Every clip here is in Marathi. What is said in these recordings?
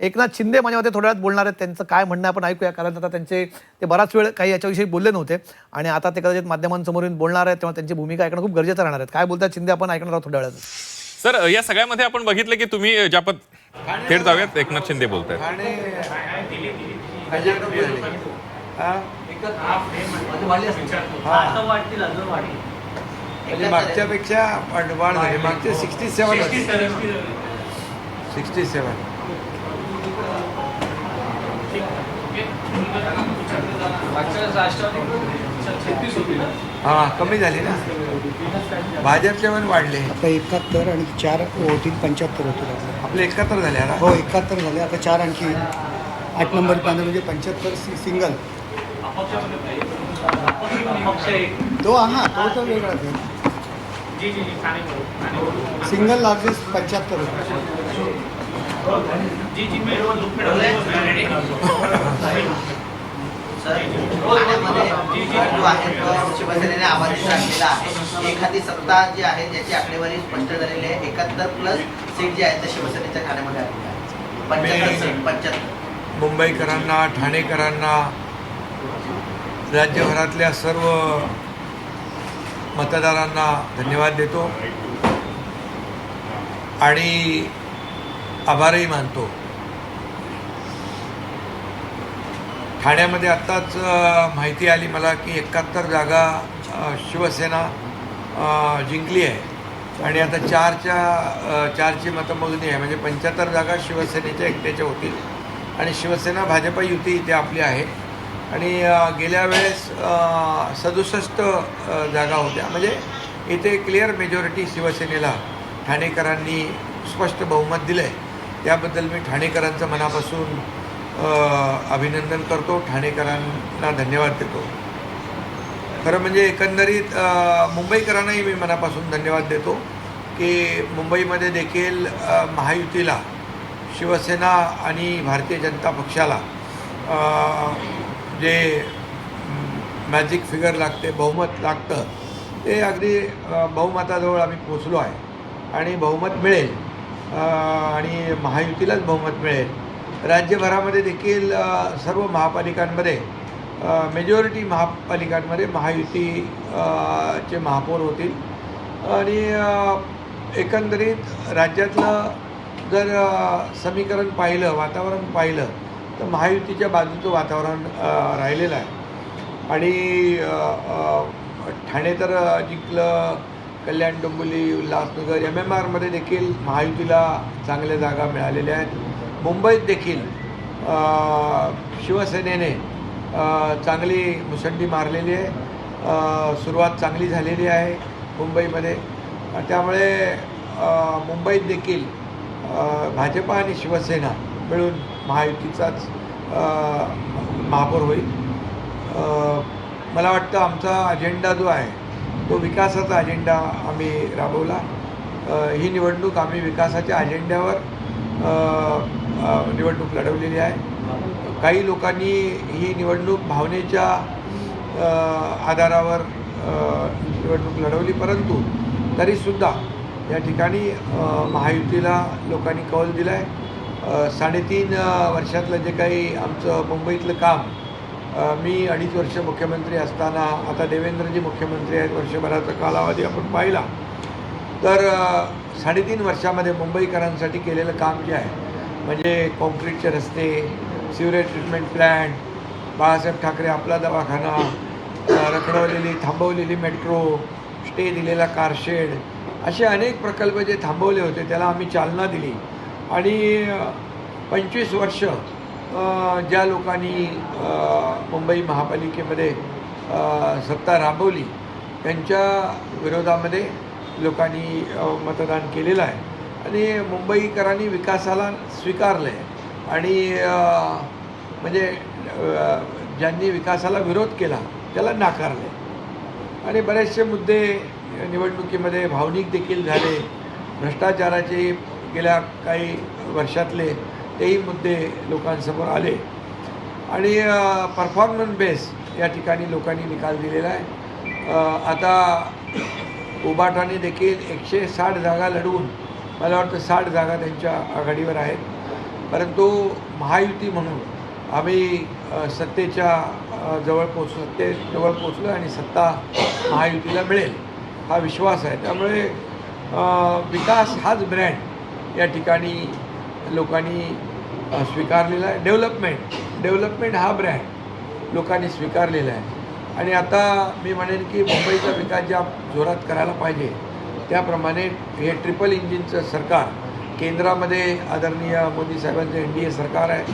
एकनाथ शिंदे माझ्या मते थोड्या वेळात बोलणार आहेत. त्यांचं काय म्हणणं आपण ऐकूया, कारण आता ते बराच वेळ काही याच्याविषयी बोलले नव्हते आणि आता ते कदाचित माध्यमांसमोर येऊन बोलणार आहेत, तेव्हा त्यांची भूमिका ऐकणं खूप गरजेचं राहणार आहे. काय बोलतात शिंदे आपण ऐकणार आहोत थोड्या वेळात. सर, या सगळ्यामध्ये आपण बघितलं की तुम्ही ज्या थेट जाऊयात, एकनाथ शिंदे बोलतायत. मागच्यापेक्षा वाढ झाली. मागचे 67 हां, कमी झाली ना. भाजपचे पण वाढले. आता 71 आणि 4 होतील, 75 होतील. आपले 71 झाले आता. हो, 71 झाले. आता 4 आणखी 8 नंबर पाहणं म्हणजे 75 सिंगल. तो तो वेगळाच आहे. सिंगल लार्जेस्ट 75 शिवसेनेने आवाज टाकलेला आहे. एखादी सत्ता जी आहे ज्याची आकडेवारी स्पष्ट झालेली आहे, 71+ सीट जी आहेत त्या शिवसेनेच्या ठाण्यामध्ये आलेल्या आहेत. 75 सीट, 75. मुंबईकरांना, ठाणेकरांना, राज्यभरातल्या सर्व मतदारांना धन्यवाद देतो आणि आभारही मानतो. ठाण्यामध्ये आत्ताच माहिती आली मला की 71 जागा शिवसेना जिंकली आहे आणि आता 4ची मतमोजणी आहे. म्हणजे 75 जागा शिवसेनेच्या एकट्याच्या होतील आणि शिवसेना भाजप युती इथे आपली आहे. आणि गेल्या वेळेस 67 जागा होत्या. म्हणजे इथे क्लिअर मेजॉरिटी शिवसेनेला ठाणेकरांनी स्पष्ट बहुमत दिलं आहे. त्याबद्दल मी ठाणेकरांचं मनापासून अभिनंदन करतो, ठाणेकरांना धन्यवाद देतो. खरं म्हणजे एकंदरीत मुंबईकरांनाही मी मनापासून धन्यवाद देतो की मुंबईमध्ये देखील महायुतीला, शिवसेना आणि भारतीय जनता पक्षाला जे मॅजिक फिगर लागते, बहुमत लागतं, ते अगदी बहुमताजवळ आम्ही पोचलो आहे आणि बहुमत मिळेल आणि महायुतीलाच बहुमत मिळेल. राज्यभरामध्ये देखील सर्व महापालिकांमध्ये मेजॉरिटी महापालिकांमध्ये महायुतीचे महापौर होतील आणि एकंदरीत राज्यातलं जर समीकरण पाहिलं, वातावरण पाहिलं तर महायुतीच्या बाजूचं वातावरण राहिलेलं आहे. आणि ठाणे तर जिंकलं, कल्याण, डोंबिवली, उल्हासनगर, MMRमध्ये देखील महायुतीला चांगल्या जागा मिळालेल्या आहेत. मुंबईत देखील शिवसेनेने चांगली मुसंडी मारलेली आहे. सुरुवात चांगली झालेली आहे मुंबईमध्ये. त्यामुळे मुंबईत देखील भाजप आणि शिवसेना मिळून महायुतीचाच महापौर होईल. मला वाटतं आमचा अजेंडा जो आहे तो विकासाचा अजेंडा आम्ही राबवला. ही निवडणूक आम्ही विकासाच्या अजेंड्यावर निवडणूक लढवलेली आहे. काही लोकांनी ही निवडणूक भावनेच्या आधारावर निवडणूक लढवली, परंतु तरीसुद्धा या ठिकाणी महायुतीला लोकांनी कौल दिला आहे. 3.5 वर्षातलं जे काही आमचं मुंबईतलं काम, मी 2.5 वर्ष मुख्यमंत्री असताना, आता देवेंद्रजी मुख्यमंत्री आहेत, वर्षभराचा कालावधी आपण पाहिला तर 3.5 वर्षामध्ये मुंबईकरांसाठी केलेलं काम जे आहे म्हणजे कॉन्क्रीटचे रस्ते, sewerage treatment plant, Balasaheb Thackeray आपला दवाखाना, रखडवलेली थांबवलेली मेट्रो, स्टे दिलेला कारशेड, असे अनेक प्रकल्प जे थांबवले होते त्याला आम्ही चालना दिली. आणि 25 वर्ष ज्या लोकांनी मुंबई महापालिकेमध्ये सत्ता राबवली त्यांच्या विरोधामध्ये लोकांनी मतदान केलेलं आहे आणि मुंबईकरांनी विकासाला स्वीकारलं आहे. आणि म्हणजे ज्यांनी विकासाला विरोध केला त्याला नाकारलं आहे. आणि बरेचसे मुद्दे निवडणुकीमध्ये भावनिक देखील झाले. भ्रष्टाचाराचे गेल्या काही वर्षातले तेही मुद्दे लोकांसमोर आले आणि परफॉर्मन्स बेस या ठिकाणी लोकांनी निकाल दिलेला आहे. आता उबाटाने देखील 160 जागा लढवून मला वाटतं 60 जागा त्यांच्या आघाडीवर आहेत परंतु महायुती म्हणून आम्ही सत्तेच्या जवळ पोचलो आणि सत्ता महायुतीला मिळेल हा विश्वास आहे. त्यामुळे विकास हाच ब्रँड या ठिकाणी लोकांनी स्वीकारलेला आहे. डेव्हलपमेंट हा ब्रँड लोकांनी स्वीकारलेला आहे. आणि आता मी म्हणेन की मुंबईचा विकास ज्या जोरात करायला पाहिजे त्याप्रमाणे हे ट्रिपल इंजिनचं सरकार, केंद्रामध्ये आदरणीय मोदी साहेबांचं NDA सरकार आहे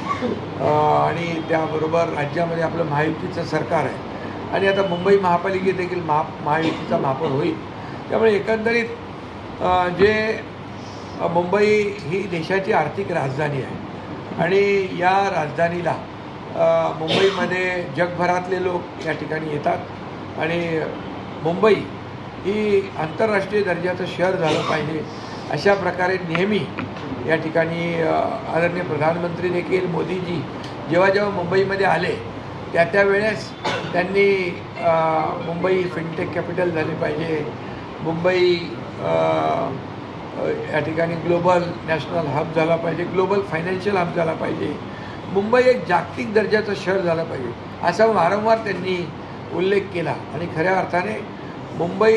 आणि त्याबरोबर राज्यामध्ये आपलं महायुतीचं सरकार आहे आणि आता मुंबई महापालिकेत देखील महायुतीचा महापौर होईल. त्यामुळे एकंदरीत जे मुंबई ही देशाची आर्थिक राजधानी आहे आणि या राजधानीला मुंबईमध्ये जगभरातले लोक या ठिकाणी येतात आणि मुंबई ही आंतरराष्ट्रीय दर्जाचं शहर झालं पाहिजे अशा प्रकारे नेहमी या ठिकाणी आदरणीय प्रधानमंत्री देखील मोदीजी जेव्हा मुंबईमध्ये आले त्यावेळेस त्यांनी मुंबई फिनटेक कॅपिटल झाली पाहिजे, मुंबई या ठिकाणी ग्लोबल नॅशनल हब झाला पाहिजे, ग्लोबल फायनान्शियल हब झाला पाहिजे, मुंबई एक जागतिक दर्जाचं शहर झालं पाहिजे असा वारंवार त्यांनी उल्लेख केला आणि खऱ्या अर्थाने मुंबई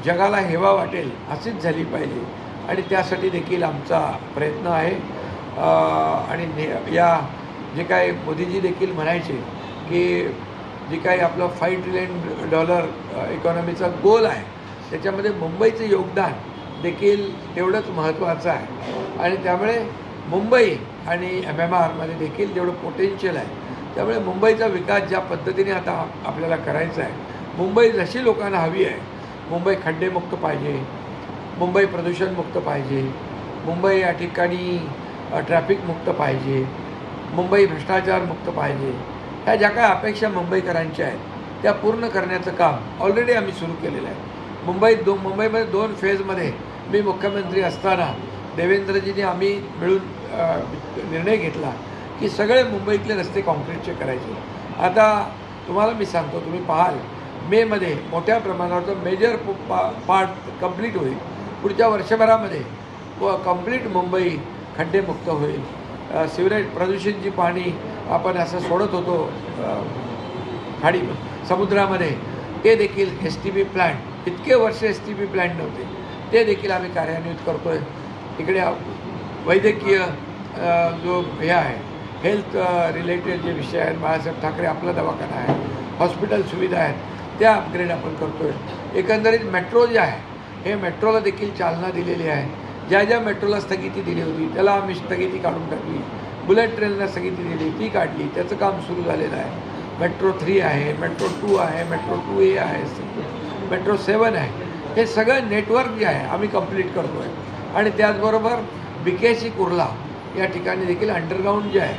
जगाला हेवा वाटेल अशीच झाली पाहिजे आणि त्यासाठी देखील आमचा प्रयत्न आहे. आणि या जे काय मोदीजी देखील म्हणायचे की जे काही आपलं $5 ट्रिलियन इकॉनॉमीचा गोल आहे त्याच्यामध्ये मुंबईचं योगदान देखील तेवढंच महत्त्वाचं आहे आणि त्यामुळे मुंबई आणि MMRमध्ये देखील तेवढं पोटेन्शियल आहे. त्यामुळे मुंबईचा विकास ज्या पद्धतीने आता आपल्याला करायचा आहे, मुंबई जशी लोकांना हवी आहे, मुंबई खड्डेमुक्त पाहिजे, मुंबई प्रदूषणमुक्त पाहिजे, मुंबई या ठिकाणी ट्रॅफिकमुक्त पाहिजे, मुंबई भ्रष्टाचारमुक्त पाहिजे, ह्या ज्या काय अपेक्षा मुंबईकरांच्या आहेत त्या पूर्ण करण्याचं काम ऑलरेडी आम्ही सुरू केलेलं आहे. मुंबईमध्ये 2 फेजमध्ये मी मुख्यमंत्री असताना देवेंद्रजींनी आम्ही मिळून निर्णय घेतला की सगळे मुंबईतले रस्ते कॉन्क्रीटचे करायचे. आता तुम्हाला मी सांगतो, तुम्ही पाहाल मेमध्ये मोठ्या प्रमाणावर मेजर पार्ट कंप्लीट होईल. पुढच्या वर्षभरामध्ये कंप्लीट मुंबई खड्डेमुक्त होईल. सिवरेज प्रदूषित जी पाणी आपण असं सोडत होतो खाडी समुद्रामध्ये ते देखील STP प्लॅन्ट, इतके वर्ष STP प्लॅन्ट नव्हते, ते देखील आम्ही कार्यान्वित करतो आहे. इकडे वैद्यकीय जो हे आहे हेल्थ रिलेटेड जे विषय आहेत, बाळासाहेब ठाकरे आपला दवाखाना आहे, हॉस्पिटल सुविधा आहेत त्या अपग्रेड आपण करतो आहे. एकंदरीत मेट्रो जे आहे हे मेट्रोला देखील चालना दिलेली आहे. ज्या मेट्रोला स्थगिती दिली होती त्याला आम्ही स्थगिती काढून टाकली. बुलेट ट्रेनला स्थगिती दिली ती काढली, त्याचं काम सुरू झालेलं आहे. मेट्रो 3 आहे, मेट्रो 2 आहे, मेट्रो 2A आहे, मेट्रो 7 आहे. हे सगळं नेटवर्क जे आहे आम्ही कंप्लीट करतो आहे आणि त्याचबरोबर BKC कुर्ला या ठिकाणी देखील अंडरग्राऊंड जे आहे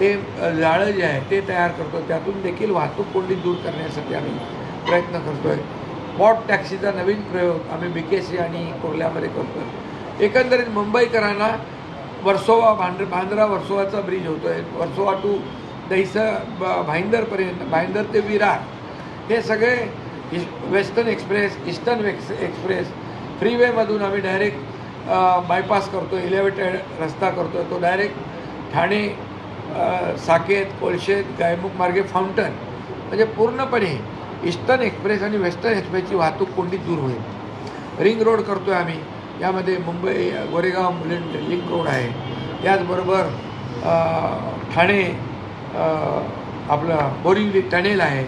ते जाळं जे आहे ते तयार करतो. त्यातून देखील वाहतूक कोंडी दूर करण्यासाठी आम्ही प्रयत्न करतो आहे. बॉट टॅक्सीचा नवीन प्रयोग आम्ही BKC आणि कुर्ल्यामध्ये करतो आहे. एकंदरीत मुंबईकरांना वर्सोवा बांद्रा वर्सोवाचा ब्रिज होतो आहे, वर्सोवा टू दहिसर भाईंदरपर्यंत, भाईंदर ते विरार हे सगळे वेस्टर्न एक्सप्रेस, ईस्टर्न एक्सप्रेस, फ्रीवेमधून आम्ही डायरेक्ट बायपास करतो, एलिव्हेटेड रस्ता करतो. तो डायरेक्ट ठाणे, साकेत, कोळशेत, गायमुख मार्गे फाउंटन म्हणजे पूर्णपणे ईस्टर्न एक्सप्रेस आणि वेस्टर्न एक्सप्रेसची वाहतूक कोंडी दूर होईल. रिंग रोड करतो आहे आम्ही, यामध्ये मुंबई गोरेगाव मुलुंड लिंक रोड आहे. त्याचबरोबर ठाणे आपलं बोरिवली टनेल आहे.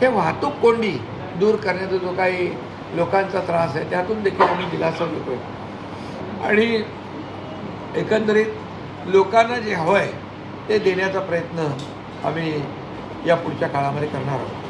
हे वाहतूक कोंडी दूर करण्याचा जो काही लोकांचा त्रास आहे त्यातून देखील आम्ही दिलासा देतो आहे आणि एकंदरीत लोकांना जे हवं आहे ते देण्याचा प्रयत्न आम्ही या पुढच्या काळामध्ये करणार आहोत.